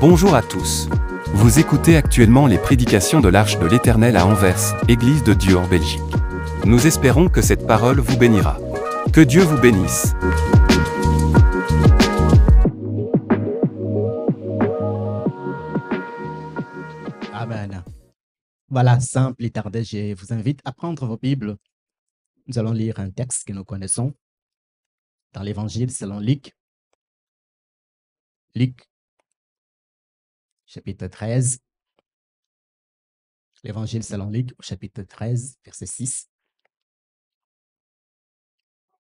Bonjour à tous. Vous écoutez actuellement les prédications de l'Arche de l'Éternel à Anvers, Église de Dieu en Belgique. Nous espérons que cette parole vous bénira. Que Dieu vous bénisse. Amen. Voilà, sans plus tarder, je vous invite à prendre vos Bibles. Nous allons lire un texte que nous connaissons dans l'Évangile selon Luc. Luc, chapitre 13. L'Évangile selon Luc, au chapitre 13, verset 6.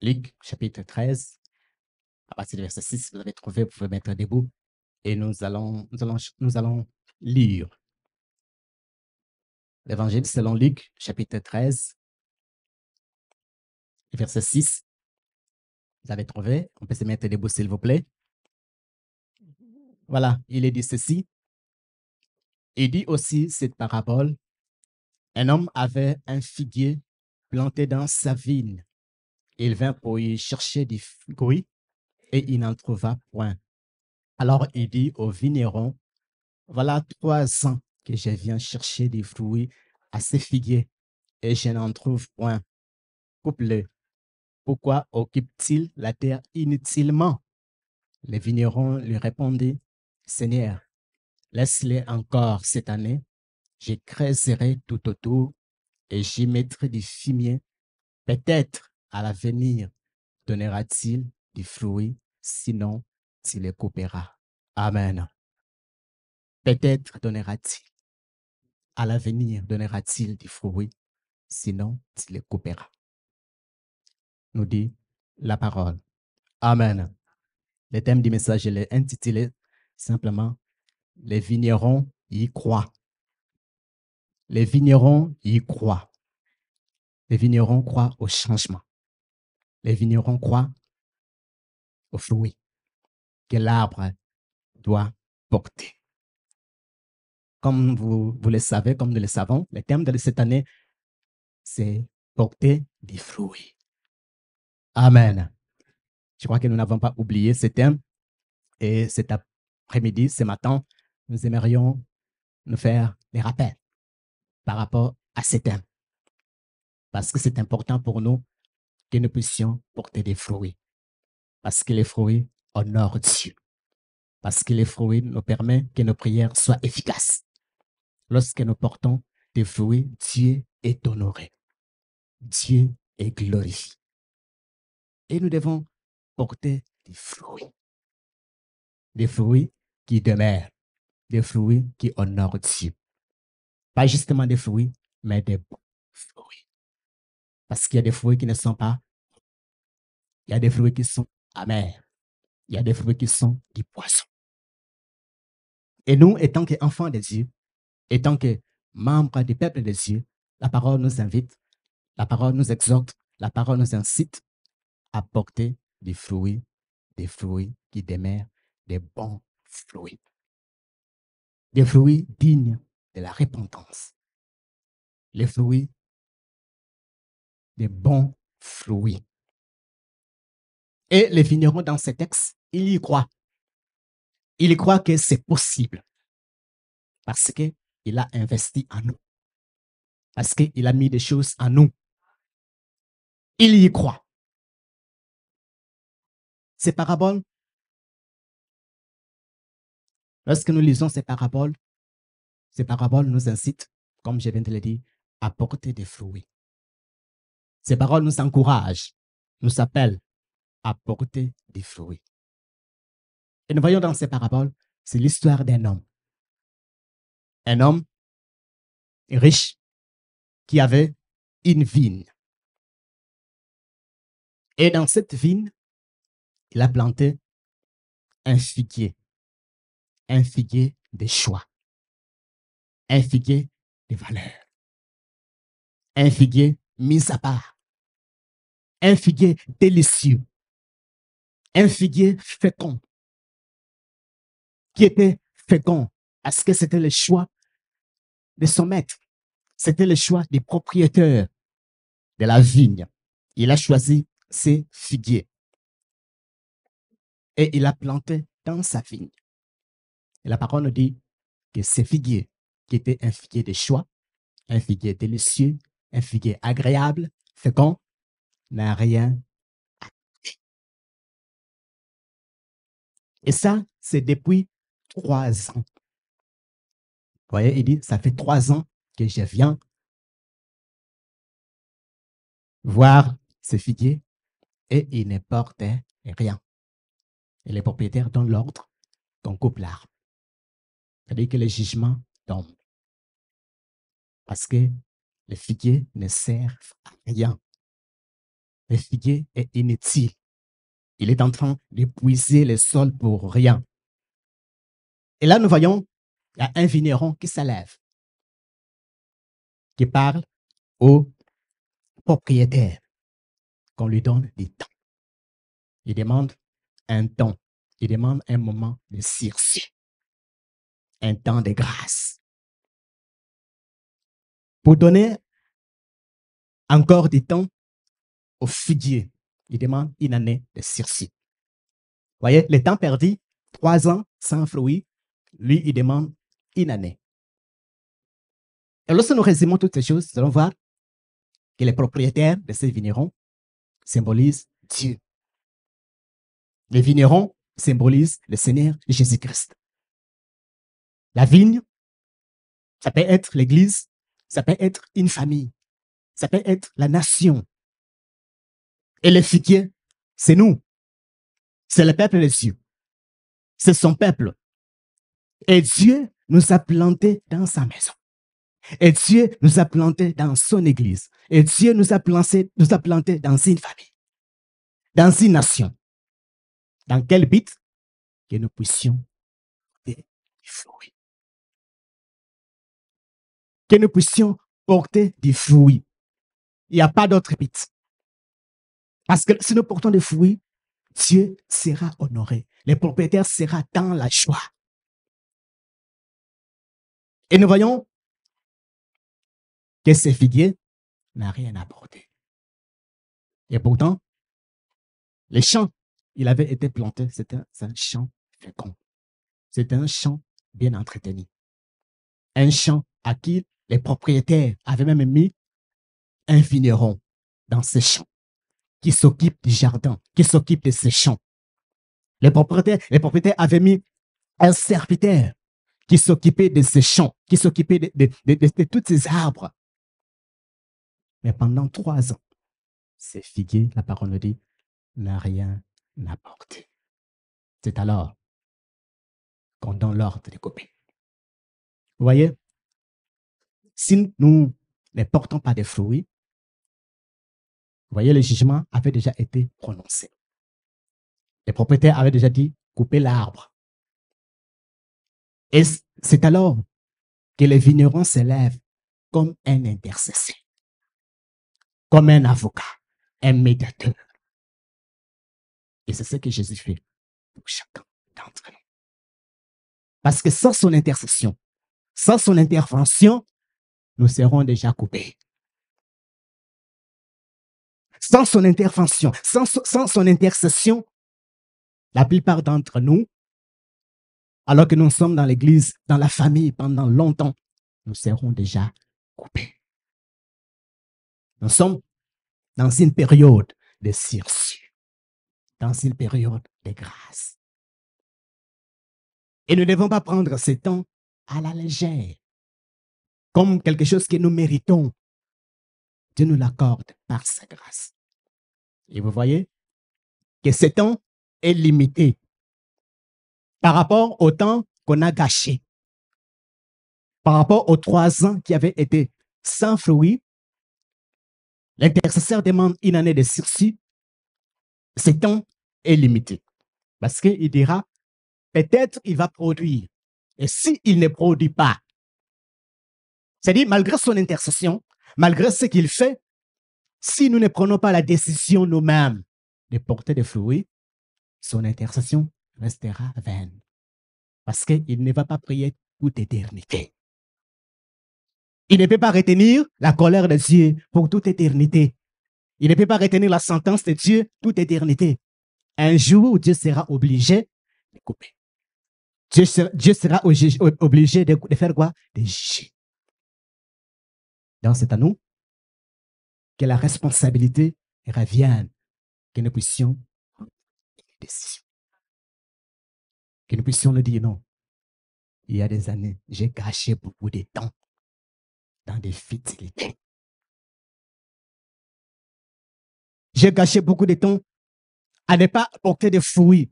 Luc, chapitre 13, à partir du verset 6, vous avez trouvé, vous pouvez mettre debout. Et nous allons lire. L'Évangile selon Luc, chapitre 13, verset 6. Vous avez trouvé? On peut se mettre debout, s'il vous plaît. Voilà, il est dit ceci. Il dit aussi cette parabole. Un homme avait un figuier planté dans sa vigne. Il vint pour y chercher des fruits et il n'en trouva point. Alors il dit au vigneron, voilà 3 ans que je viens chercher des fruits à ce figuier et je n'en trouve point. Coupe-le. Pourquoi occupe-t-il la terre inutilement? Le vigneron lui répondit, Seigneur, laisse-les encore cette année. Je creuserai tout autour et j'y mettrai du fumier. Peut-être à l'avenir donnera-t-il du fruit, sinon tu les couperas. Amen. Peut-être donnera-t-il. À l'avenir donnera-t-il du fruit, sinon tu les couperas. Nous dit la parole. Amen. Le thème du message, je l'ai intitulé simplement Les vignerons y croient. Les vignerons y croient. Les vignerons croient au changement. Les vignerons croient aux fruits que l'arbre doit porter. Comme vous le savez, comme nous le savons, le thème de cette année, c'est porter des fruits. Amen. Je crois que nous n'avons pas oublié ce thème. Et cet après-midi, ce matin, nous aimerions nous faire des rappels par rapport à ce thème. Parce que c'est important pour nous que nous puissions porter des fruits. Parce que les fruits honorent Dieu. Parce que les fruits nous permettent que nos prières soient efficaces. Lorsque nous portons des fruits, Dieu est honoré. Dieu est glorifié. Et nous devons porter des fruits. Des fruits qui demeurent. Des fruits qui honorent Dieu. Pas justement des fruits, mais des bons fruits. Parce qu'il y a des fruits qui ne sont pas. Il y a des fruits qui sont amers. Il y a des fruits qui sont du poison. Et nous, étant qu'enfants de Dieu, étant que membres du peuple de Dieu, la parole nous invite, la parole nous exhorte, la parole nous incite à porter des fruits qui demeurent des bons fruits. Des fruits dignes de la repentance. Les fruits, des bons fruits. Et les vignerons dans ce texte, ils y croient. Ils y croient que c'est possible. Parce qu'il a investi en nous. Parce qu'il a mis des choses en nous. Il y croit. Ces paraboles, lorsque nous lisons ces paraboles nous incitent, comme je viens de le dire, à porter des fruits. Ces paroles nous encouragent, nous appellent à porter des fruits. Et nous voyons dans ces paraboles, c'est l'histoire d'un homme. Un homme riche qui avait une vigne. Et dans cette vigne, il a planté un figuier de choix, un figuier de valeur, un figuier mis à part, un figuier délicieux, un figuier fécond, qui était fécond parce que c'était le choix de son maître, c'était le choix des propriétaires de la vigne. Il a choisi ces figuiers et il a planté dans sa vigne. Et la parole nous dit que ce figuier, qui était un figuier de choix, un figuier délicieux, un figuier agréable, fécond, n'a rien. Et ça, c'est depuis 3 ans. Vous voyez, il dit, ça fait 3 ans que je viens voir ce figuier et il ne portait rien. Et les propriétaires donnent l'ordre qu'on coupe l'arbre. C'est-à-dire que le jugement tombe. Parce que le figuier ne sert à rien. Le figuier est inutile. Il est en train d'épuiser le sol pour rien. Et là, nous voyons, il y a un vigneron qui s'élève, qui parle au propriétaire, qu'on lui donne du temps. Il demande un temps. Il demande un moment de sursis, un temps de grâce. Pour donner encore du temps au figuier, il demande une année de sursis. Vous voyez, le temps perdu, 3 ans sans fruits, lui, il demande une année. Et lorsque nous résumons toutes ces choses, nous allons voir que les propriétaires de ces vignerons symbolisent Dieu. Les vignerons symbolisent le Seigneur Jésus-Christ. La vigne, ça peut être l'Église, ça peut être une famille, ça peut être la nation. Et le figuier, c'est nous. C'est le peuple de Dieu. C'est son peuple. Et Dieu nous a plantés dans sa maison. Et Dieu nous a plantés dans son église. Et Dieu nous a plantés dans une famille, dans une nation. Dans quel but? Que nous puissions porter du fruit. Que nous puissions porter du fruit. Il n'y a pas d'autre but. Parce que si nous portons des fruits, Dieu sera honoré. Le propriétaire sera dans la joie. Et nous voyons que ce figuier n'a rien apporté. Et pourtant, les champs, il avait été planté, c'était un champ fécond. C'était un champ bien entretenu. Un champ à qui les propriétaires avaient même mis un vigneron dans ces champs, qui s'occupe du jardin, qui s'occupe de ces champs. Les propriétaires avaient mis un serviteur qui s'occupait de ces champs, qui s'occupait de tous ces arbres. Mais pendant 3 ans, ces figuiers, la parole nous dit, n'a rien apporté. C'est alors qu'on donne l'ordre de couper. Vous voyez, si nous ne portons pas de fruits, vous voyez, le jugement avait déjà été prononcé. Les propriétaires avaient déjà dit, coupez l'arbre. Et c'est alors que les vignerons s'élèvent comme un intercesseur, comme un avocat, un médiateur. Et c'est ce que Jésus fait pour chacun d'entre nous. Parce que sans son intercession, sans son intervention, nous serons déjà coupés. Sans son intervention, sans son intercession, la plupart d'entre nous, alors que nous sommes dans l'église, dans la famille pendant longtemps, nous serons déjà coupés. Nous sommes dans une période de sursis, dans une période de grâce. Et nous ne devons pas prendre ce temps à la légère, comme quelque chose que nous méritons. Dieu nous l'accorde par sa grâce. Et vous voyez que ce temps est limité par rapport au temps qu'on a gâché, par rapport aux 3 ans qui avaient été sans fruits. L'intercesseur demande une année de sursis. Ce temps est limité parce qu'il dira, peut-être il va produire. Et s'il ne produit pas, c'est-à-dire malgré son intercession, malgré ce qu'il fait, si nous ne prenons pas la décision nous-mêmes de porter des fruits, son intercession restera vaine. Parce qu'il ne va pas prier toute éternité. Il ne peut pas retenir la colère de Dieu pour toute éternité. Il ne peut pas retenir la sentence de Dieu toute éternité. Un jour, Dieu sera obligé de couper. Dieu sera obligé de faire quoi? De juger. Donc, c'est à nous que la responsabilité revienne, que nous puissions prendre des décisions, que nous puissions le dire non. Il y a des années, j'ai gâché beaucoup de temps dans des futilités. J'ai gâché beaucoup de temps à ne pas apporter de fruits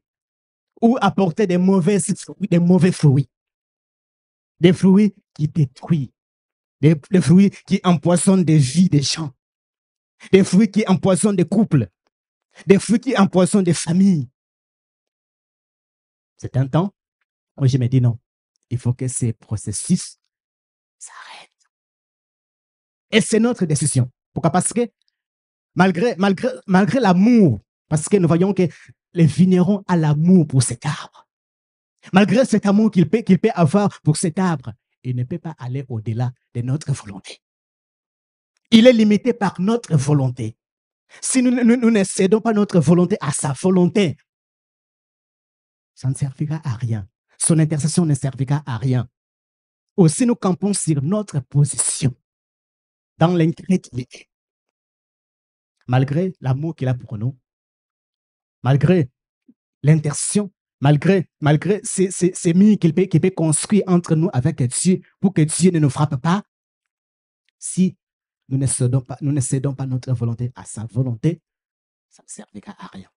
ou apporter des mauvais fruits. Des fruits qui détruisent, des fruits qui empoisonnent des vies des gens, des fruits qui empoisonnent des couples, des fruits qui empoisonnent des familles. C'est un temps où je me dis non, il faut que ces processus s'arrêtent. Et c'est notre décision. Pourquoi? Parce que malgré l'amour, parce que nous voyons que les vignerons ont l'amour pour cet arbre. Malgré cet amour qu'il peut avoir pour cet arbre, il ne peut pas aller au-delà de notre volonté. Il est limité par notre volonté. Si nous ne cédons pas notre volonté à sa volonté, ça ne servira à rien. Son intercession ne servira à rien. Aussi, nous campons sur notre position dans l'incrédulité. Malgré l'amour qu'il a pour nous, malgré l'intercession, malgré ces murs qu'il peut construire entre nous avec Dieu pour que Dieu ne nous frappe pas, si nous ne cédons pas notre volonté à sa volonté, ça ne servira à rien.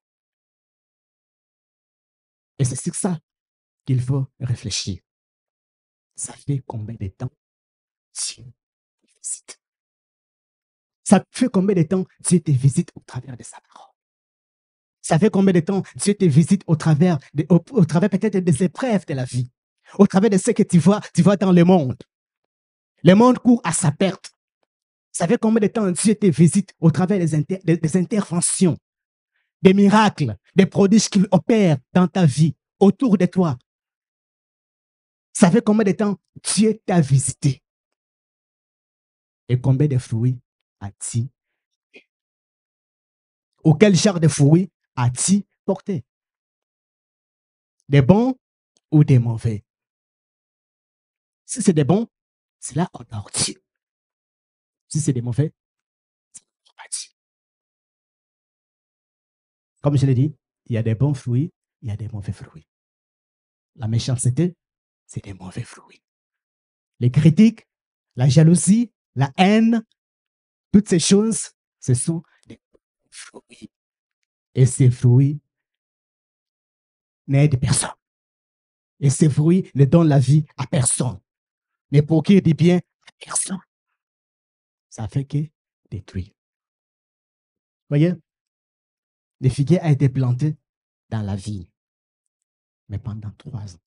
Et c'est sur ça qu'il faut réfléchir. Ça fait combien de temps Dieu te visite? Ça fait combien de temps Dieu te visite au travers de sa parole? Ça fait combien de temps Dieu te visite au travers peut-être des épreuves de la vie, au travers de ce que tu vois dans le monde. Le monde court à sa perte. Ça fait combien de temps Dieu te visite au travers des interventions, des miracles, des prodiges qu'il opère dans ta vie, autour de toi? Ça fait combien de temps Dieu t'a visité? Et combien de fruits as-tu? Ou quel genre de fruits as-tu porté? Des bons ou des mauvais? Si c'est des bons, cela honore Dieu. Si c'est des mauvais, ça n'honore pas Dieu. Comme je l'ai dit, il y a des bons fruits, il y a des mauvais fruits. La méchanceté, c'est des mauvais fruits. Les critiques, la jalousie, la haine, toutes ces choses, ce sont des fruits. Et ces fruits n'aident personne. Et ces fruits ne donnent la vie à personne. Ne procurent du bien à personne. Ça fait que détruire. Voyez, le figuier a été planté dans la vigne, mais pendant 3 ans.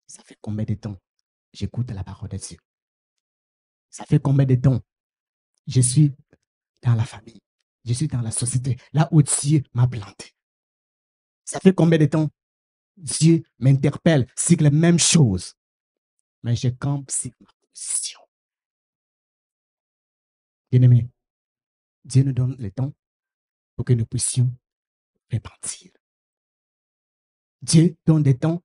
Ça fait combien de temps j'écoute la parole de Dieu? Ça fait combien de temps je suis dans la famille, je suis dans la société, là où Dieu m'a planté? Ça fait combien de temps Dieu m'interpelle sur les mêmes choses, mais je campe sur ma position? Bien-aimé, Dieu nous donne le temps pour que nous puissions repentir. Dieu donne des temps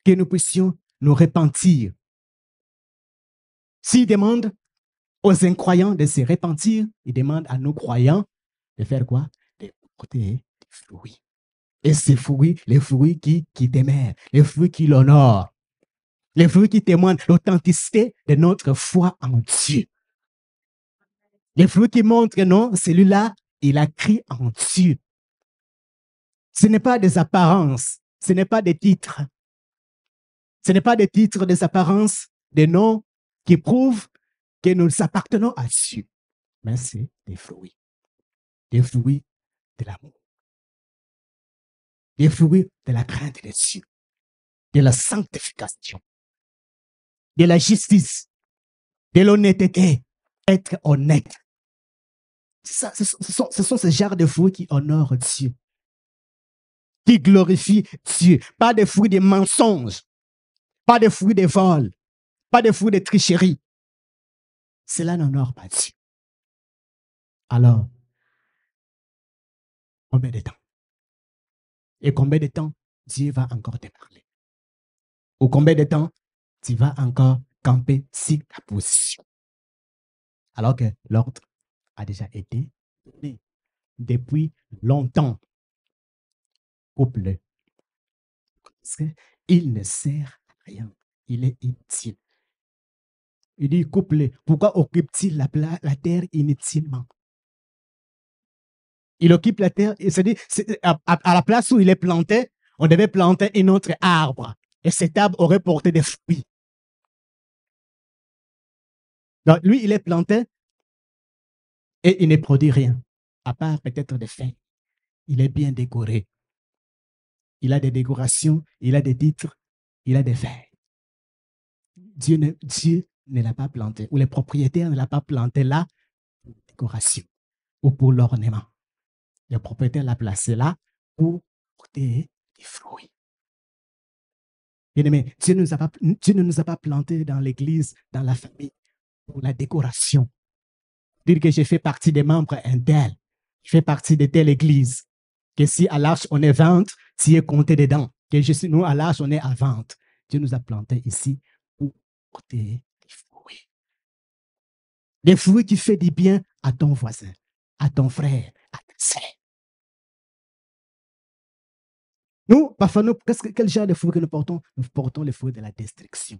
que nous puissions nous repentir. S'il demande aux incroyants de se repentir, il demande à nous croyants de faire quoi? De porter des fruits. Et ces fruits, les fruits qui demeurent, les fruits qui l'honorent, les fruits qui témoignent l'authenticité de notre foi en Dieu. Les fruits qui montrent que non, celui-là, il a cru en Dieu. Ce n'est pas des apparences, ce n'est pas des titres. Ce n'est pas des titres, des apparences, des noms qui prouvent que nous appartenons à Dieu. Mais c'est des fruits. Des fruits de l'amour. Des fruits de la crainte de Dieu. De la sanctification. De la justice. De l'honnêteté. Être honnête. Ce sont ces genres de fruits qui honorent Dieu. Qui glorifient Dieu. Pas des fruits de mensonges. Pas des fruits de vol. Pas des fruits de tricherie. Cela n'honore pas Dieu. Alors, combien de temps? Et combien de temps Dieu va encore te parler? Pour combien de temps tu vas encore camper sur ta position? Alors que l'ordre a déjà été donné depuis longtemps. Coupe-le. Parce qu'il ne sert à rien. Il est inutile. Il dit, coupe-le. Pourquoi occupe-t-il la terre inutilement? Il occupe la terre, et c'est-à-dire, à la place où il est planté, on devait planter un autre arbre. Et cet arbre aurait porté des fruits. Donc, lui, il est planté et il ne produit rien, à part peut-être des feuilles. Il est bien décoré. Il a des décorations, il a des titres, il a des feuilles. Dieu ne l'a pas planté, ou les propriétaires ne l'ont pas planté là pour la décoration ou pour l'ornement. Le propriétaire l'a placé là pour porter des fruits. Bien-aimé, Dieu ne nous a pas plantés dans l'église, dans la famille, pour la décoration. Dire que j'ai fait partie des membres intels, je fais partie de telle église, que si à l'arche on est 20, tu es compté dedans, que nous à l'arche on est à 20. Dieu nous a plantés ici pour porter des fruits. Des fruits qui font du bien à ton voisin, à ton frère, à ta sœur. Nous, parfois, quel genre de fruits que nous portons? Nous portons les fruits de la destruction.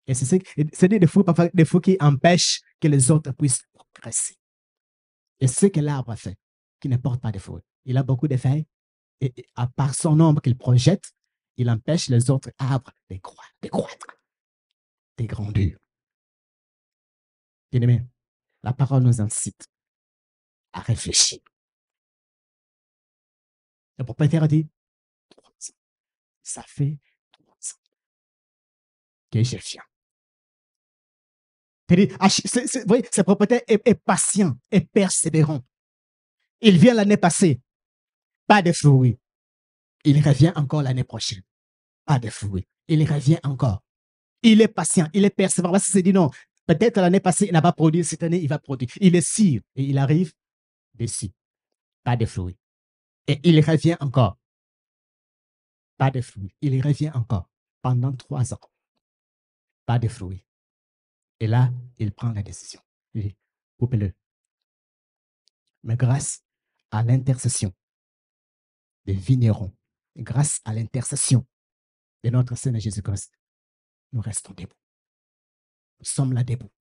Et c'est des fruits qui empêchent que les autres puissent progresser. Et c'est ce que l'arbre a fait, qui ne porte pas de fruits. Il a beaucoup de feuilles, et à part son ombre qu'il projette, il empêche les autres arbres de croître, de grandir. Bien-aimé, la parole nous incite à réfléchir. Le propriétaire a dit, 3 ans. Ça fait 3 ans que je viens. Vous voyez, ce propriétaire est patient, est persévérant. Il vient l'année passée, pas de fruits. Il revient encore l'année prochaine, pas de fruits. Il revient encore. Il est patient, il est persévérant. Parce qu'il s'est dit non, peut-être l'année passée, il n'a pas produit, cette année, il va produire. Il est sûr et il arrive dessus, pas de fruits. Et il revient encore, pas de fruits. Il revient encore pendant 3 ans, pas de fruits. Et là, il prend la décision. Il dit, coupez-le. Mais grâce à l'intercession des vignerons, grâce à l'intercession de notre Seigneur Jésus-Christ, nous restons debout. Nous sommes là debout.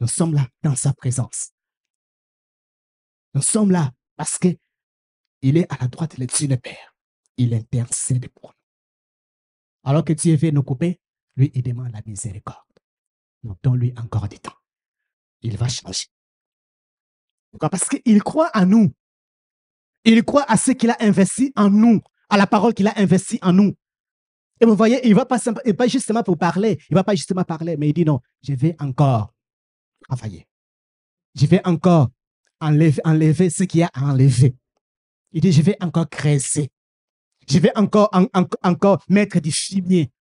Nous sommes là dans sa présence. Nous sommes là parce qu'il est à la droite de Dieu le Père. Il intercède pour nous. Alors que Dieu veut nous couper, lui, il demande la miséricorde. Nous donnons-lui encore du temps. Il va changer. Pourquoi? Parce qu'il croit en nous. Il croit à ce qu'il a investi en nous, à la parole qu'il a investi en nous. Et vous voyez, il ne va pas justement pour parler, il ne va pas justement parler, mais il dit non, je vais encore travailler. Je vais encore enlever ce qu'il y a à enlever. Il dit, je vais encore creuser. Je vais encore mettre du fumier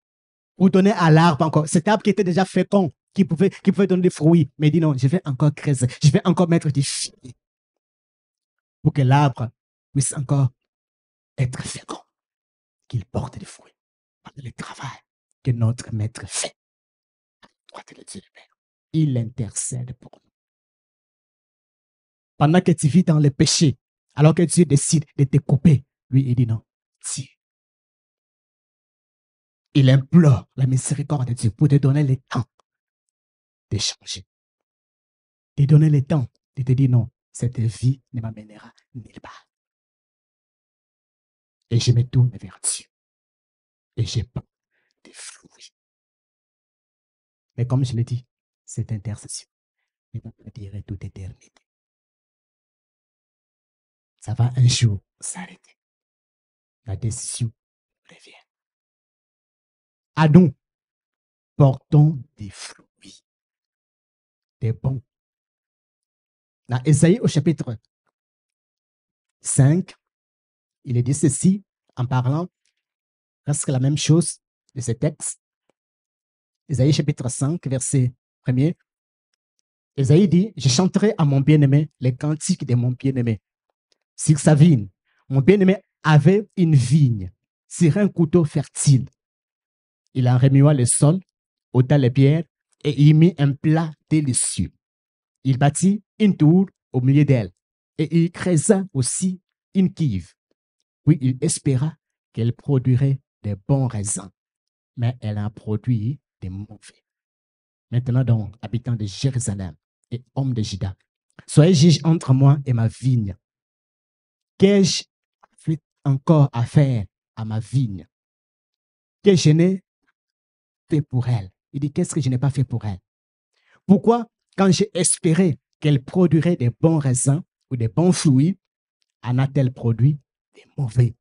pour donner à l'arbre encore. Cet arbre qui était déjà fécond, qui pouvait donner des fruits. Mais il dit non, je vais encore creuser. Je vais encore mettre du fumier pour que l'arbre puisse encore être fécond, qu'il porte des fruits. Par le travail que notre maître fait. Il intercède pour nous. Pendant que tu vis dans le péché, alors que Dieu décide de te couper, lui, il dit non. Si. Il implore la miséricorde de Dieu pour te donner le temps de changer. De donner le temps de te dire non, cette vie ne m'amènera nulle part. Et je me tourne vers Dieu. Et je prends des fruits. Mais comme je l'ai dit, cette intercession ne va pas durer toute éternité. Ça va un jour s'arrêter. La décision revient. À nous, portons des fruits, des bons. Dans Ésaïe au chapitre 5, il est dit ceci en parlant presque la même chose de ce texte. Ésaïe chapitre 5, verset 1er. Ésaïe dit, je chanterai à mon bien-aimé les cantiques de mon bien-aimé. Sur sa vigne, mon bien-aimé avait une vigne sur un couteau fertile. Il en remua le sol, ôta les pierres et y mit un plat délicieux. Il bâtit une tour au milieu d'elle et il creusa aussi une cuve. Puis il espéra qu'elle produirait des bons raisins, mais elle en produit des mauvais. Maintenant donc, habitants de Jérusalem et hommes de Juda, soyez juges entre moi et ma vigne. Qu'ai-je fait encore à faire à ma vigne que je n'ai fait pour elle? Il dit, qu'est-ce que je n'ai pas fait pour elle? Pourquoi, quand j'ai espéré qu'elle produirait des bons raisins ou des bons fruits, en a-t-elle produit des mauvais?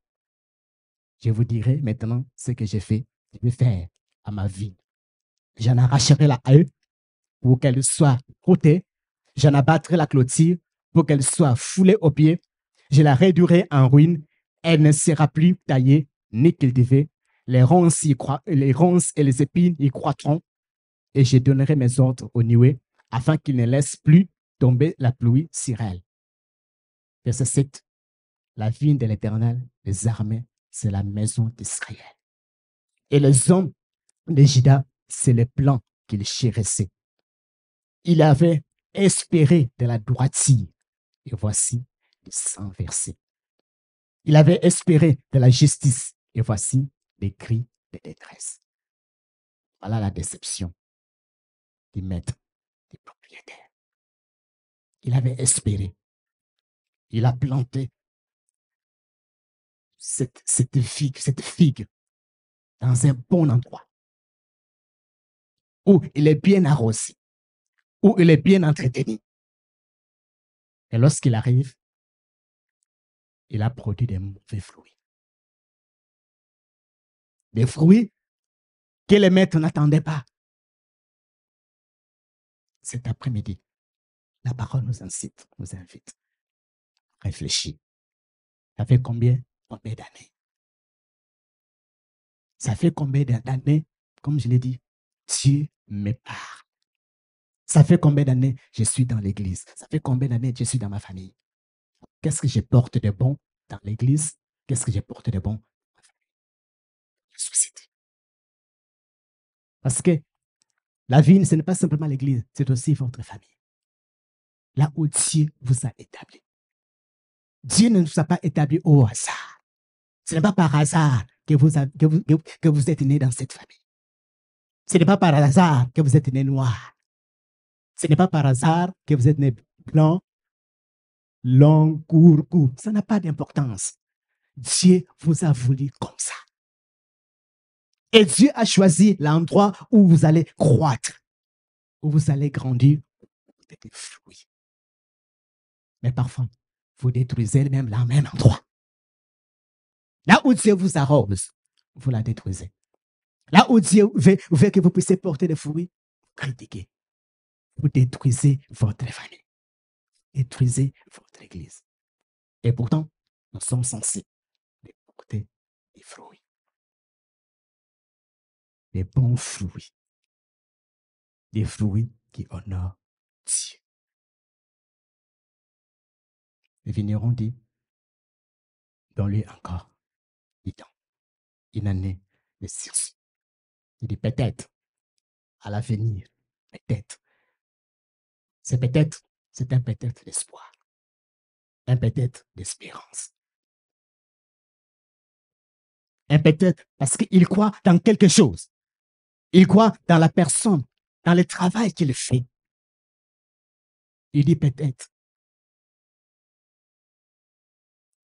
Je vous dirai maintenant ce que j'ai fait, je vais faire à ma vigne. J'en arracherai la haie pour qu'elle soit ôtée. J'en abattrai la clôture pour qu'elle soit foulée aux pieds. Je la réduirai en ruine. Elle ne sera plus taillée ni cultivée. Les ronces et les épines y croîtront. Et je donnerai mes ordres aux nuées afin qu'ils ne laissent plus tomber la pluie sur elle. Verset 7. La vigne de l'Éternel, les armées, c'est la maison d'Israël. Et les hommes de Juda, c'est les plans qu'il chérissait. Il avait espéré de la droiture. Et voici le sang versé. Il avait espéré de la justice. Et voici des cris de détresse. Voilà la déception du maître, du propriétaire. Il avait espéré. Il a planté cette figue dans un bon endroit où il est bien arrosé, où il est bien entretenu. Et lorsqu'il arrive, il a produit des mauvais fruits. Des fruits que les maîtres n'attendaient pas. Cet après-midi, la parole nous incite, nous invite à réfléchir. Ça fait combien d'années? Ça fait combien d'années, comme je l'ai dit, Dieu me parle. Ça fait combien d'années je suis dans l'église? Ça fait combien d'années je suis dans ma famille? Qu'est-ce que je porte de bon dans l'église? Qu'est-ce que je porte de bon dans ma famille? La société. Parce que la vie, ce n'est pas simplement l'église, c'est aussi votre famille. Là où Dieu vous a établi. Dieu ne nous a pas établis au hasard. Ce n'est pas par hasard que vous êtes né dans cette famille. Ce n'est pas par hasard que vous êtes né noir. Ce n'est pas par hasard que vous êtes né blanc, long, court. Ça n'a pas d'importance. Dieu vous a voulu comme ça. Et Dieu a choisi l'endroit où vous allez croître, où vous allez grandir, avec des fruits. Mais parfois, vous détruisez le même endroit. Là où Dieu vous arrose, vous la détruisez. Là où Dieu veut que vous puissiez porter des fruits, vous critiquez. Vous détruisez votre famille. Détruisez votre église. Et pourtant, nous sommes censés porter des fruits. Des bons fruits. Des fruits qui honorent Dieu. Le vigneron dit, donne-lui encore 8 ans, une année de sursis. Il dit peut-être, à l'avenir, peut-être. C'est un peut-être d'espoir, un peut-être d'espérance. Un peut-être parce qu'il croit dans quelque chose. Il croit dans la personne, dans le travail qu'il fait. Il dit peut-être,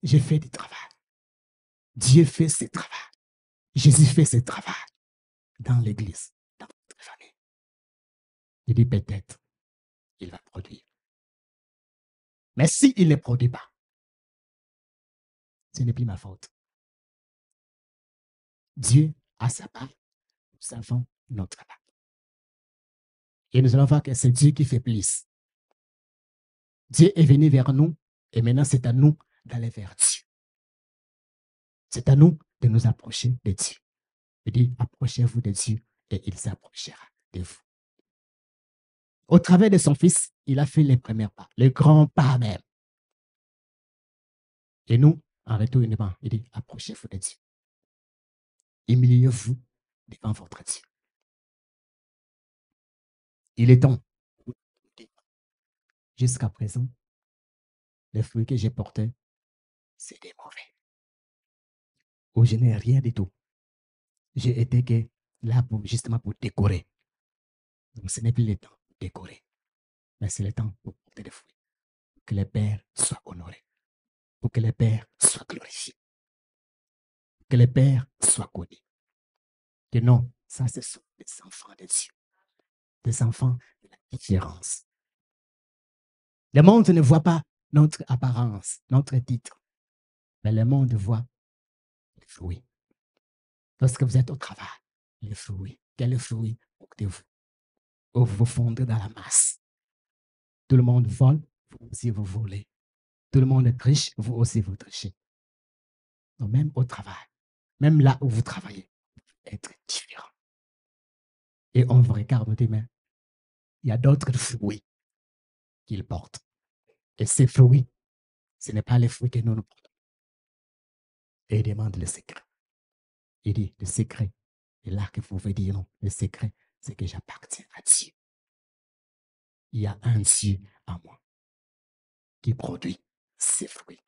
j'ai fait du travail. Dieu fait ce travail. Jésus fait ce travail dans l'église, dans votre famille. Il dit peut-être, il va produire. Mais s'il ne produit pas, ce n'est plus ma faute. Dieu a sa part, nous avons notre part. Et nous allons voir que c'est Dieu qui fait plus. Dieu est venu vers nous et maintenant c'est à nous d'aller vers Dieu. C'est à nous de nous approcher de Dieu. Il dit, approchez-vous de Dieu et il s'approchera de vous. Au travers de son Fils, il a fait les premiers pas, les grands pas même. Et nous, en retour, il dit, approchez-vous de Dieu. Humiliez-vous devant votre Dieu. Il est temps. Jusqu'à présent, les fruits que j'ai portés, c'était mauvais. Où je n'ai rien du tout. J'ai été que là justement pour décorer. Donc ce n'est plus le temps de décorer, mais c'est le temps pour porter des fruits. Pour que le Père soit honoré. Pour que le Père soit glorifié. Pour que le Père soit connu. Que non, ça ce sont des enfants de Dieu. Des enfants de la différence. Le monde ne voit pas notre apparence, notre titre, mais le monde voit les fruits. Lorsque vous êtes au travail, les fruits. Quels fruits portez-vous? Ou vous vous fondez dans la masse. Tout le monde vole, vous aussi vous volez. Tout le monde triche, vous aussi vous trichez. Donc même au travail, même là où vous travaillez, être différent. Et on vous regarde, on dit, mais il y a d'autres fruits qu'ils portent. Et ces fruits, ce n'est pas les fruits que nous portons. Et il demande le secret. Il dit, le secret, et là que vous pouvez dire non, le secret, c'est que j'appartiens à Dieu. Il y a un Dieu à moi qui produit ces fruits.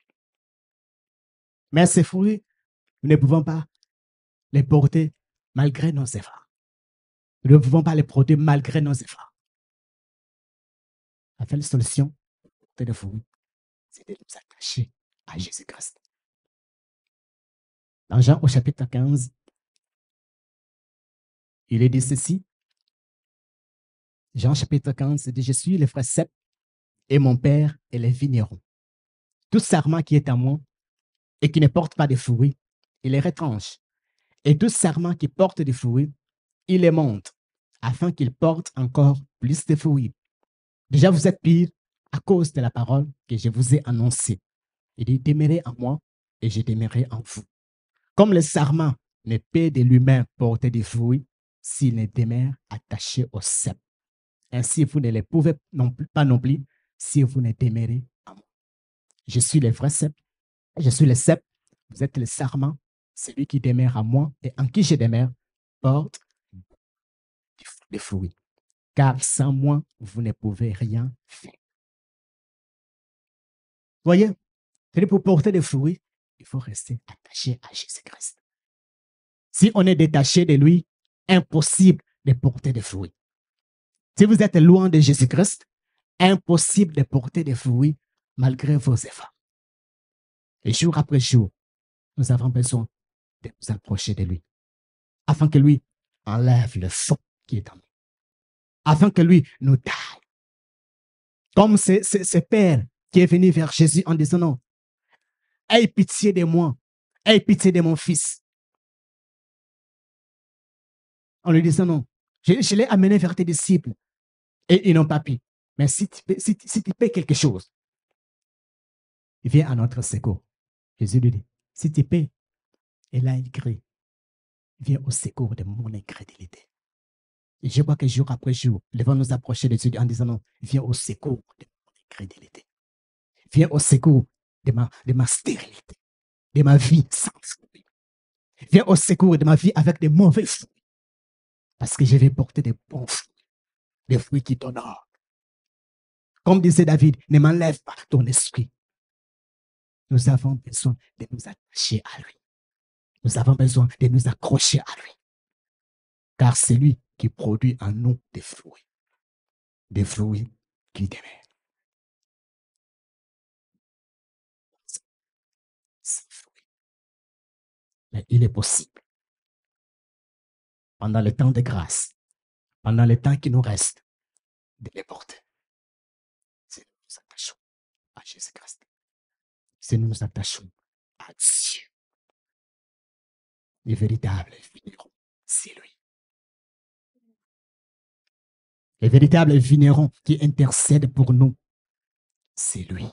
Mais ces fruits, nous ne pouvons pas les porter malgré nos efforts. Nous ne pouvons pas les produire malgré nos efforts. La seule solution pour porter des fruits, c'est de nous attacher à Jésus-Christ. Dans Jean au chapitre 15, il est dit ceci. Jean chapitre 15, il dit, je suis le frère Sep et mon père est les vignerons. Tout sarment qui est à moi et qui ne porte pas de fruits, il les retranche. Et tout sarment qui porte des fruits, il les monte, afin qu'il porte encore plus de fruits. Déjà, vous êtes pire à cause de la parole que je vous ai annoncée. Il dit, demeurez en moi et je demeurerai en vous. Comme le sarment ne peut de lui-même porter des fruits s'il ne demeure attaché au cep. Ainsi, vous ne les pouvez pas non plus si vous ne demeurez en moi. Je suis le vrai cep. Je suis le cep. Vous êtes le sarment. Celui qui demeure en moi et en qui je demeure porte des fruits. Car sans moi, vous ne pouvez rien faire. Voyez, pour porter des fruits, il faut rester attaché à Jésus-Christ. Si on est détaché de lui, impossible de porter des fruits. Si vous êtes loin de Jésus-Christ, impossible de porter des fruits malgré vos efforts. Et jour après jour, nous avons besoin de nous approcher de lui, afin que lui enlève le fond qui est en nous, afin que lui nous taille. Comme ce père qui est venu vers Jésus en disant non, aie pitié de moi, aie pitié de mon fils. En lui disant non, je l'ai amené vers tes disciples et ils n'ont pas pu. Mais si tu paies quelque chose, il vient à notre secours. Jésus lui dit, si tu paies, et là il crie, viens au secours de mon incrédulité. Et je vois que jour après jour, ils vont nous approcher de Dieu en disant non, viens au secours de mon incrédulité. Viens au secours de ma stérilité, de ma vie sans fruit. Viens au secours de ma vie avec des mauvais fruits. Parce que je vais porter des bons fruits, des fruits qui t'honorent. Comme disait David, ne m'enlève pas ton esprit. Nous avons besoin de nous attacher à lui. Nous avons besoin de nous accrocher à lui. Car c'est lui qui produit en nous des fruits qui demeurent. Sans fruits. Mais il est possible, pendant le temps de grâce, pendant le temps qui nous reste, de les porter. Si nous nous attachons à Jésus-Christ, si nous nous attachons à Dieu, les véritables vignerons, c'est lui. Les véritables vignerons qui intercèdent pour nous, c'est lui.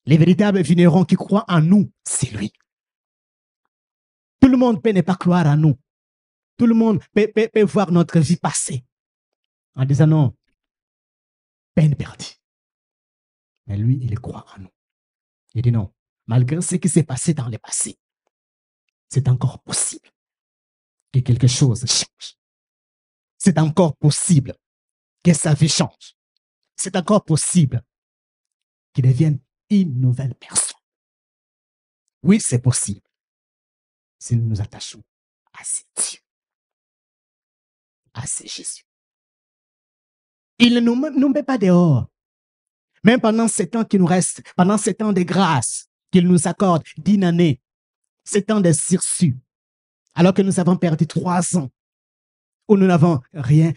Les véritables vignerons qui croient en nous, c'est lui. Tout le monde peut ne pas croire en nous. Tout le monde peut voir notre vie passer en disant non, peine perdue. Mais lui, il croit en nous. Il dit non, malgré ce qui s'est passé dans le passé, c'est encore possible que quelque chose change. C'est encore possible que sa vie change. C'est encore possible qu'il devienne une nouvelle personne. Oui, c'est possible si nous nous attachons à ce Dieu, à ce Jésus. Il ne nous met pas dehors. Même pendant ces temps qui nous restent, pendant ces temps de grâce qu'il nous accorde d'une année, ces temps de sursis, alors que nous avons perdu 3 ans, où nous n'avons rien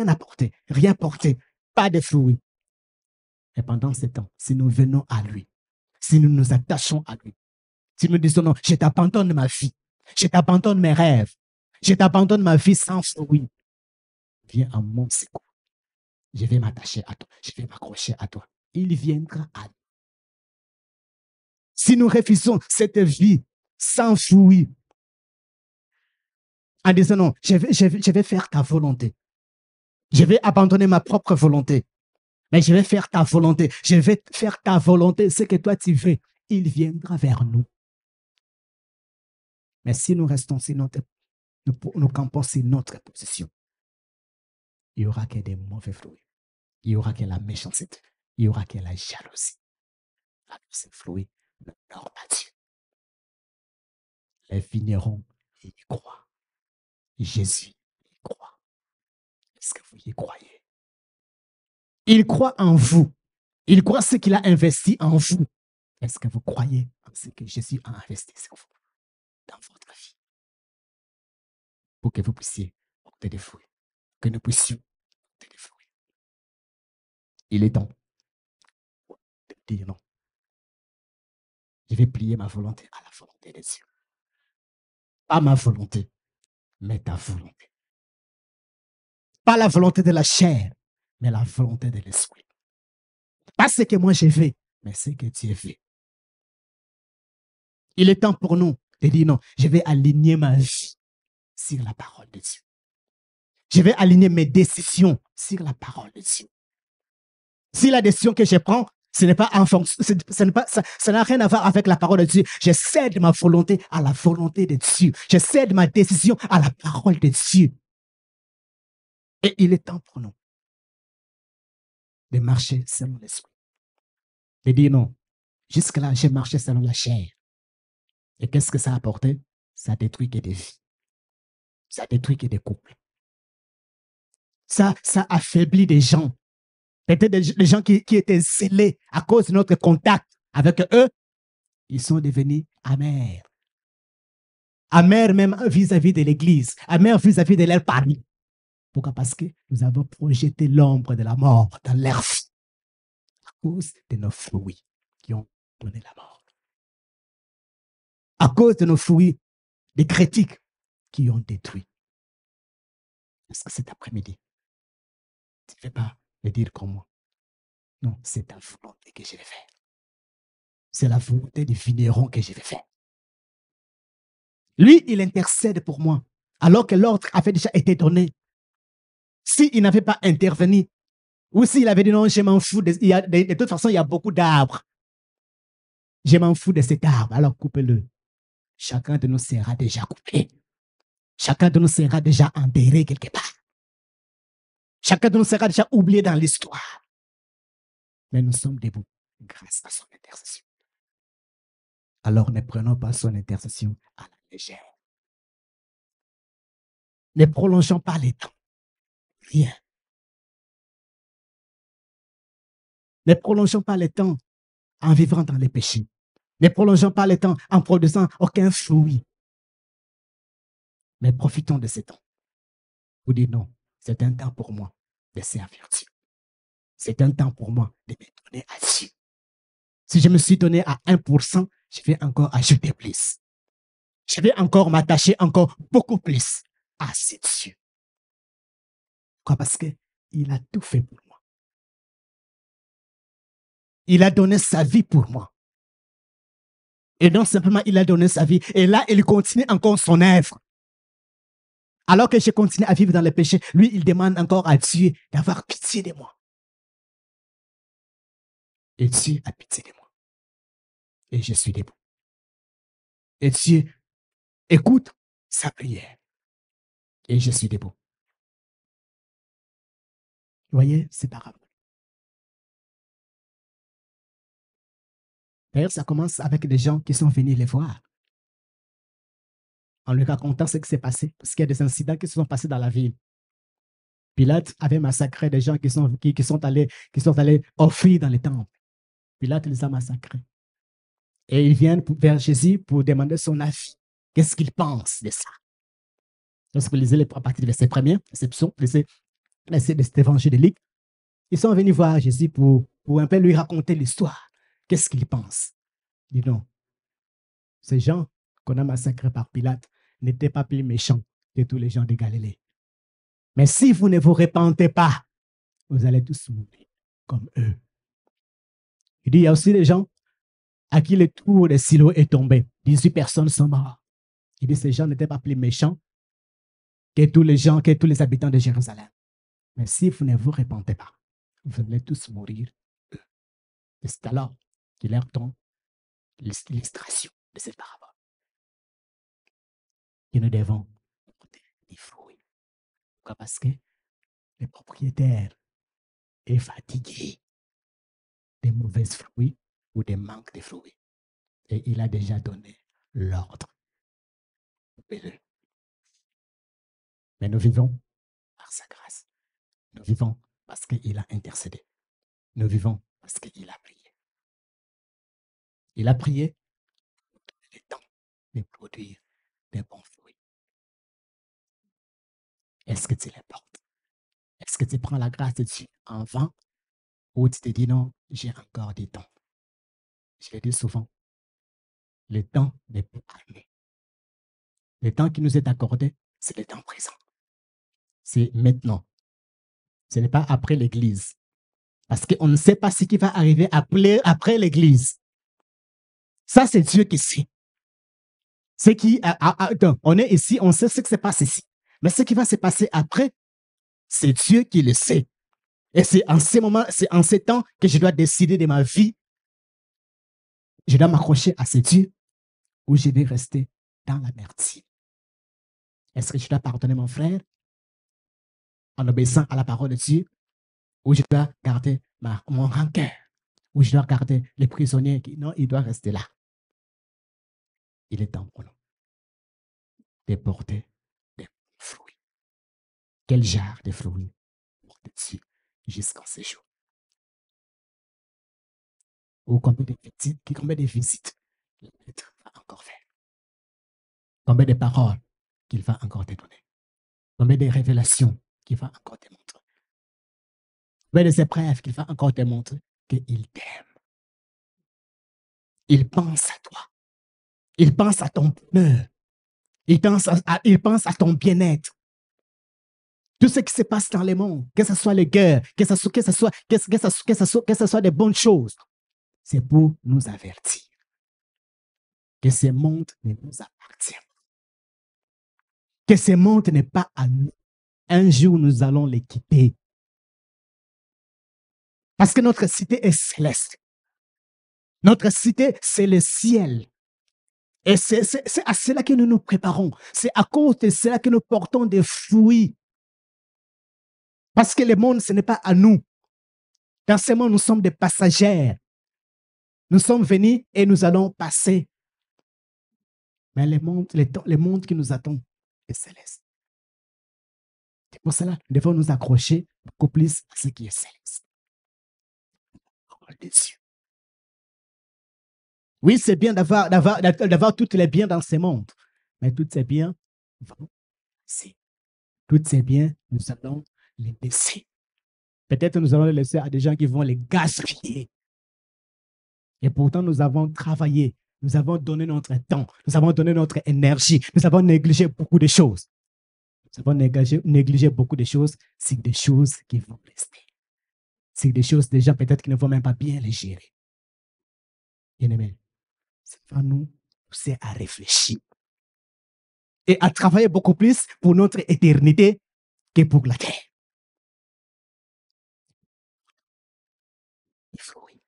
apporté, rien porté, pas de fruits. Et pendant ces temps, si nous venons à lui, si nous nous attachons à lui, si nous disons non, je t'abandonne ma vie, je t'abandonne mes rêves, je t'abandonne ma vie sans fruits, viens à mon secours. Je vais m'attacher à toi, je vais m'accrocher à toi. Il viendra à nous. Si nous refusons cette vie sans fruits, en disant non, je vais faire ta volonté. Je vais abandonner ma propre volonté. Mais je vais faire ta volonté. Je vais faire ta volonté, ce que toi tu veux. Il viendra vers nous. Mais si nous restons sur nous campons sur notre position, il n'y aura que des mauvais fruits. Il n'y aura que la méchanceté. Il n'y aura que la jalousie. Alors ces fruits n'honorent pas Dieu. Les vignerons y croient. Jésus y croit. Est-ce que vous y croyez? Il croit en vous. Il croit ce qu'il a investi en vous. Est-ce que vous croyez en ce que Jésus a investi sur vous, dans votre vie, pour que vous puissiez porter des fruits, que nous puissions porter des fruits? Il est temps de dire non. Je vais plier ma volonté à la volonté de Dieu. Pas ma volonté, mais ta volonté. Pas la volonté de la chair, mais la volonté de l'esprit. Pas ce que moi je veux, mais ce que Dieu veut. Il est temps pour nous de dire non, je vais aligner ma vie sur la parole de Dieu. Je vais aligner mes décisions sur la parole de Dieu. Si la décision que je prends, ce n'est pas en fonction, ça n'a rien à voir avec la parole de Dieu. Je cède ma volonté à la volonté de Dieu. Je cède ma décision à la parole de Dieu. Et il est temps pour nous de marcher selon l'esprit. De dire non, jusque-là, j'ai marché selon la chair. Et qu'est-ce que ça a apporté? Ça détruit que des vies. Ça détruit que des couples. Ça affaiblit des gens. Peut-être des gens qui étaient zélés à cause de notre contact avec eux, ils sont devenus amers. Amers même vis-à-vis de l'Église. Amers vis-à-vis de leur parmi. Pourquoi? Parce que nous avons projeté l'ombre de la mort dans leur vie. À cause de nos fruits qui ont donné la mort. À cause de nos fruits, des critiques qui ont détruit. Est-ce que cet après-midi, tu ne fais pas le dire comme moi? Non, c'est ta volonté que je vais faire. C'est la volonté du vigneron que je vais faire. Lui, il intercède pour moi, alors que l'ordre avait déjà été donné. S'il n'avait pas intervenu, ou s'il avait dit non, je m'en fous, de toute façon, il y a beaucoup d'arbres. Je m'en fous de cet arbre, alors coupez-le. Chacun de nous sera déjà coupé. Chacun de nous sera déjà enterré quelque part. Chacun de nous sera déjà oublié dans l'histoire. Mais nous sommes debout grâce à son intercession. Alors ne prenons pas son intercession à la légère. Ne prolongeons pas les temps. Rien. Ne prolongeons pas les temps en vivant dans les péchés. Ne prolongeons pas les temps en produisant aucun fruit. Mais profitons de ces temps pour dire non, c'est un temps pour moi de servir Dieu. C'est un temps pour moi de me donner à Dieu. Si je me suis donné à 1%, je vais encore ajouter plus. Je vais encore m'attacher encore beaucoup plus à ce Dieu. Pourquoi? Parce qu'il a tout fait pour moi. Il a donné sa vie pour moi. Et non simplement il a donné sa vie. Et là, il continue encore son œuvre. Alors que je continue à vivre dans le péché, lui, il demande encore à Dieu d'avoir pitié de moi. Et Dieu a pitié de moi. Et je suis debout. Et Dieu écoute sa prière. Et je suis debout. Vous voyez, c'est parable. D'ailleurs, ça commence avec des gens qui sont venus les voir en lui racontant ce qui s'est passé, parce qu'il y a des incidents qui se sont passés dans la ville. Pilate avait massacré des gens qui sont allés offrir dans les temples. Pilate les a massacrés. Et ils viennent vers Jésus pour demander son avis. Qu'est-ce qu'il pense de ça? Lorsque vous lisez à partir du verset 1er, de cet évangélique, ils sont venus voir Jésus pour un peu lui raconter l'histoire. Qu'est-ce qu'il pense? Il dit non. Ces gens qu'on a massacrés par Pilate n'étaient pas plus méchants que tous les gens de Galilée. Mais si vous ne vous repentez pas, vous allez tous mourir comme eux. Il dit, il y a aussi des gens à qui le tour de Silo est tombé. 18 personnes sont mortes. Il dit, ces gens n'étaient pas plus méchants que tous les habitants de Jérusalem. Mais si vous ne vous repentez pas, vous allez tous mourir. Et c'est alors qu'il leur donne l'illustration de cette parabole. Que nous devons porter des fruits. Pourquoi? Parce que le propriétaire est fatigué des mauvais fruits ou des manques de fruits. Et il a déjà donné l'ordre. Mais nous vivons par sa grâce. Nous vivons parce qu'il a intercédé. Nous vivons parce qu'il a prié. Il a prié pour donner le temps de produire des bons fruits. Est-ce que tu les portes? Est-ce que tu prends la grâce de Dieu en vain ou tu te dis non, j'ai encore du temps? Je le dis souvent, le temps n'est pas à nous. Le temps qui nous est accordé, c'est le temps présent. C'est maintenant. Ce n'est pas après l'église. Parce qu'on ne sait pas ce qui va arriver après l'église. Ça, c'est Dieu qui sait. On est ici, on sait ce qui se passe ici. Mais ce qui va se passer après, c'est Dieu qui le sait. Et c'est en ces moments, c'est en ces temps que je dois décider de ma vie. Je dois m'accrocher à ce Dieu ou je vais rester dans la merdie. Est-ce que je dois pardonner mon frère en obéissant à la parole de Dieu ou je dois garder mon rancœur ou je dois garder les prisonniers qui, non, il doit rester là. Il est temps pour nous de porter des fruits. Quel genre de fruits porter dessus jusqu'en ce jour? Ou combien de visites le maître va encore faire? Combien de paroles qu'il va encore te donner? Combien de révélations qu'il va encore te montrer? Combien de épreuves qu'il va encore te montrer qu'il t'aime? Il pense à toi. Il pense à ton bonheur. Il pense à ton bien-être. Tout ce qui se passe dans le monde, que ce soit les guerres, que ce soit des bonnes choses, c'est pour nous avertir que ce monde ne nous appartient pas. Que ce monde n'est pas à nous. Un jour, nous allons les quitter. Parce que notre cité est céleste. Notre cité, c'est le ciel. Et c'est à cela que nous nous préparons. C'est à cause de cela que nous portons des fruits. Parce que le monde, ce n'est pas à nous. Dans ce monde, nous sommes des passagers. Nous sommes venus et nous allons passer. Mais le monde qui nous attend est céleste. C'est pour cela, nous devons nous accrocher beaucoup plus à ce qui est céleste. Parole de Dieu. Oui, c'est bien d'avoir tous les biens dans ce monde. Mais tous ces biens vont laisser. Tous ces biens, nous allons les laisser. Peut-être nous allons les laisser à des gens qui vont les gaspiller. Et pourtant, nous avons travaillé. Nous avons donné notre temps. Nous avons donné notre énergie. Nous avons négligé beaucoup de choses. Nous avons négligé beaucoup de choses. C'est des choses qui vont rester. C'est des choses déjà peut-être qui ne vont même pas bien les gérer. Bien-aimés, ça va nous pousser à réfléchir et à travailler beaucoup plus pour notre éternité que pour la terre. Les fruits.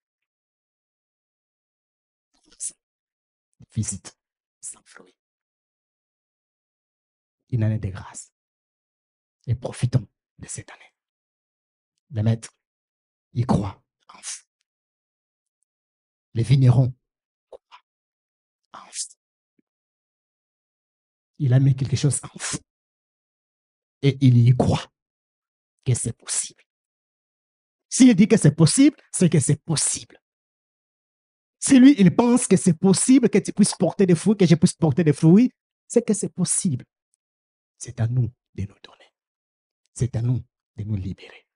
Visite sans fruits. une année de grâce. Et profitons de cette année. Le maître, il croit en vous. Les vignerons croient en vous. Il a mis quelque chose en vous. Et il y croit que c'est possible. S'il dit que c'est possible, c'est que c'est possible. Si lui, il pense que c'est possible que tu puisses porter des fruits, que je puisse porter des fruits, c'est que c'est possible. C'est à nous de nous donner. C'est à nous de nous libérer.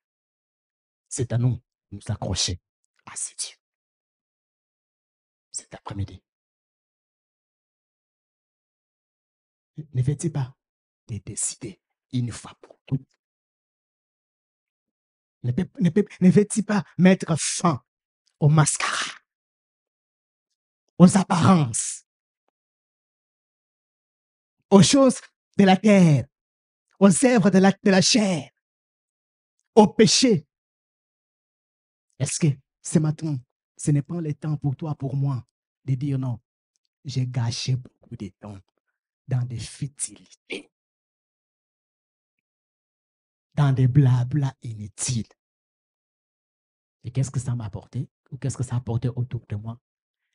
C'est à nous de nous accrocher à ce Dieu. Cet après-midi. Ne fais-tu pas de décider une fois pour toutes? Ne fais-tu pas mettre fin au mascara, aux apparences, aux choses de la terre, aux œuvres de la chair, au péché? Est-ce que ce matin, ce n'est pas le temps pour toi, pour moi, de dire non, j'ai gâché beaucoup de temps dans des futilités, dans des blabla inutiles. Et qu'est-ce que ça m'a apporté? Ou qu'est-ce que ça a apporté autour de moi?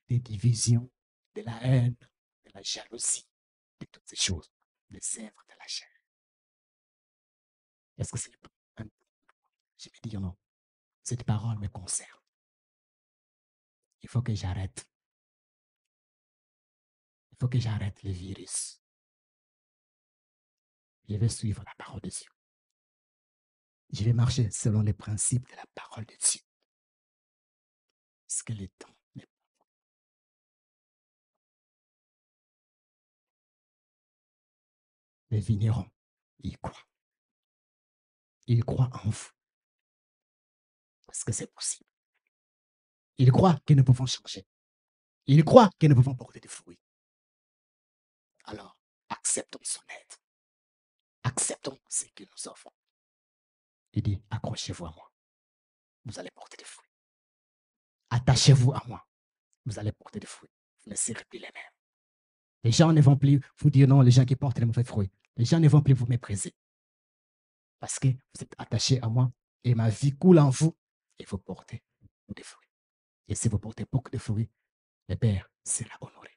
Des divisions, de la haine, de la jalousie, de toutes ces choses, des œuvres de la chair. Est-ce que c'est un... Je vais dire non. Cette parole me concerne. Il faut que j'arrête. Il faut que j'arrête le virus. Je vais suivre la parole de Dieu. Je vais marcher selon les principes de la parole de Dieu. Parce que le temps n'est pas bon. Les vignerons, ils croient. Ils croient en vous. Parce que c'est possible. Ils croient que nous pouvons changer. Ils croient que nous pouvons porter des fruits. Alors, acceptons son aide. Acceptons ce qu'il nous offre. Il dit, accrochez-vous à moi. Vous allez porter des fruits. Attachez-vous à moi. Vous allez porter des fruits. Vous ne serez plus les mêmes. Les gens ne vont plus vous dire non, les gens qui portent les mauvais fruits. Les gens ne vont plus vous mépriser. Parce que vous êtes attachés à moi et ma vie coule en vous et vous portez beaucoup de fruits. Et si vous portez beaucoup de fruits, le Père sera honoré.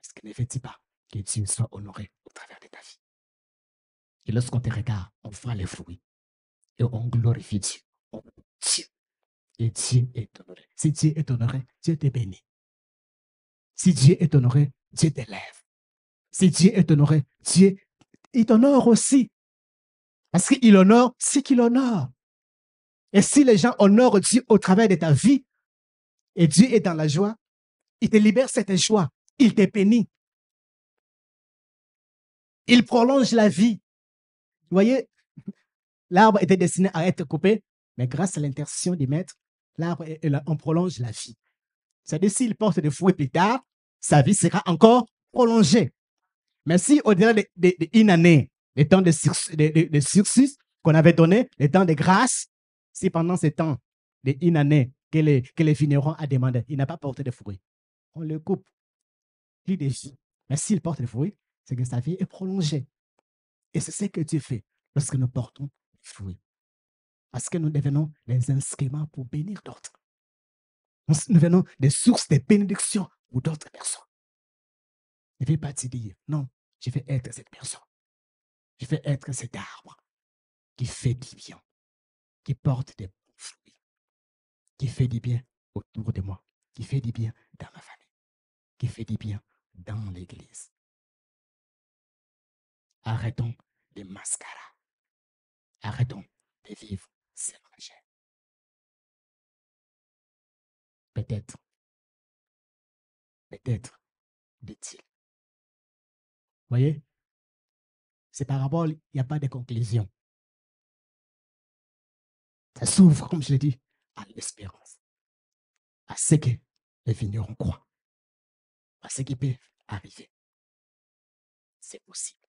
Est-ce que ne veux-tu pas que Dieu soit honoré au travers de ta vie? Et lorsqu'on te regarde, on voit les fruits et on glorifie Dieu. On loue Dieu. Et Dieu est honoré. Si Dieu est honoré, Dieu te bénit. Si Dieu est honoré, Dieu t'élève. Si Dieu est honoré, Dieu, il t'honore aussi. Parce qu'il honore ce qu'il honore. Et si les gens honorent Dieu au travers de ta vie, et Dieu est dans la joie, il te libère cette joie. Il te bénit. Il prolonge la vie. Vous voyez, l'arbre était destiné à être coupé, mais grâce à l'intercession du maître, l'arbre, on prolonge la vie. C'est-à-dire, s'il porte des fruits plus tard, sa vie sera encore prolongée. Mais si au-delà d'une année, le temps de sursis qu'on avait donné, le temps de grâce, si pendant ce temps d'une année que les vignerons a demandé, il n'a pas porté de fruits, on le coupe. Plus de vie. Mais s'il porte des fruits, c'est que sa vie est prolongée. Et c'est ce que Dieu fait lorsque nous portons des fruits. Parce que nous devenons des instruments pour bénir d'autres. Nous devenons des sources de bénédiction pour d'autres personnes. Ne vais pas te dire, non, je vais être cette personne. Je vais être cet arbre qui fait du bien, qui porte des bons fruits, qui fait du bien autour de moi, qui fait du bien dans ma famille, qui fait du bien dans l'église. Arrêtons les mascaras. Arrêtons de vivre selon la chair. Peut-être, dit-il. Voyez, ces paraboles, il n'y a pas de conclusion. Ça s'ouvre, comme je l'ai dit, à l'espérance, à ce que les vignerons croient, à ce qui peut arriver. C'est possible.